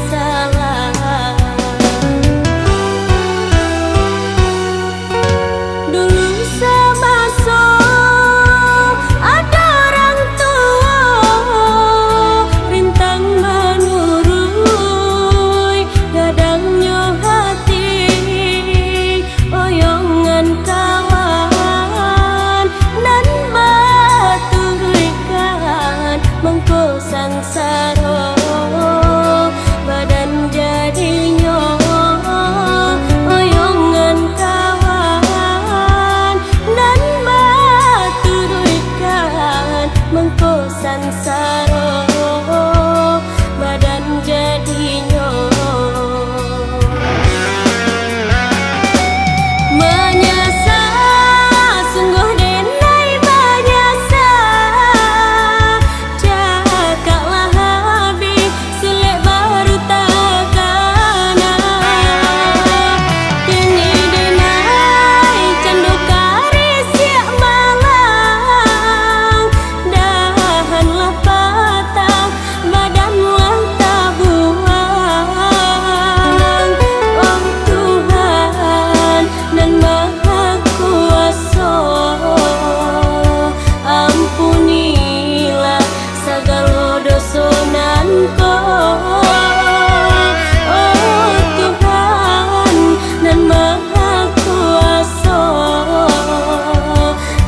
salah. Dulu semasa ada orang tua rintang menurui gadangnya hati oyongan kawan nan baturikan mengko sangsara badan jadinya oyongan kawan nan baturikan mengko sangsara badan jadinya. Menyasa sungguh denai menyasa cakaplah habis selek baru takana kini denai candu kari siap malang dahanlah patang badanlah tabuang. Oh Tuhan dan Maha Kuasa, ampunilah segala dosa nanko. Oh Tuhan dan Maha Kuasa,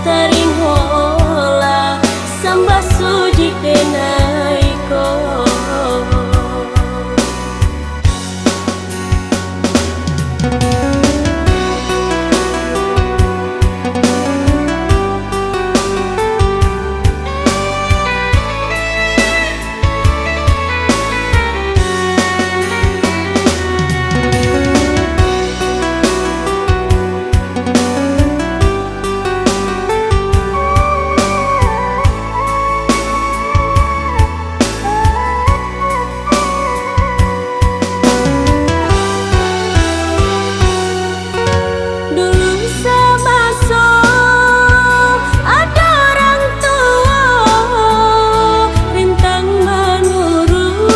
taringholah sembah suci denaiko. Dulu semasa ada orang tua rintang menurui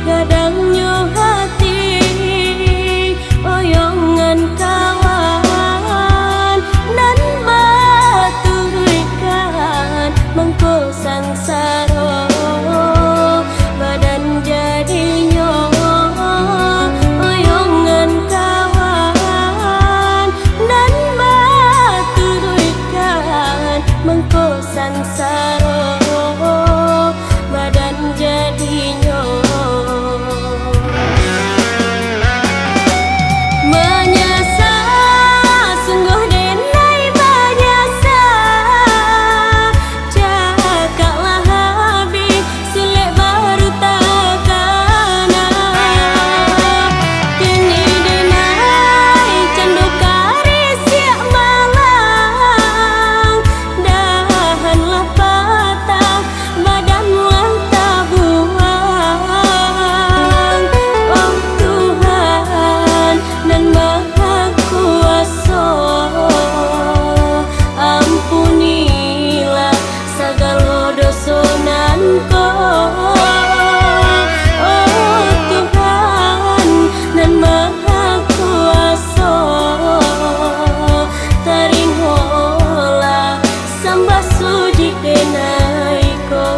gadangnya hati oyongan kawan nan baturikan mengko sangsara badan jadinya oyongan kawan dan baturikan mengko sangsara badan jadinya. Menyasa sungguh denai menyasa cakaplah habis selek baru takana kini denai candu kari siap malang dahanlah patang badanlah tabuang. Oh Tuhan dan Maha Kuasa, ampunilah segala dosa nanko. Oh Tuhan dan Maha Kuasa, taringholah sembah suci denaiko.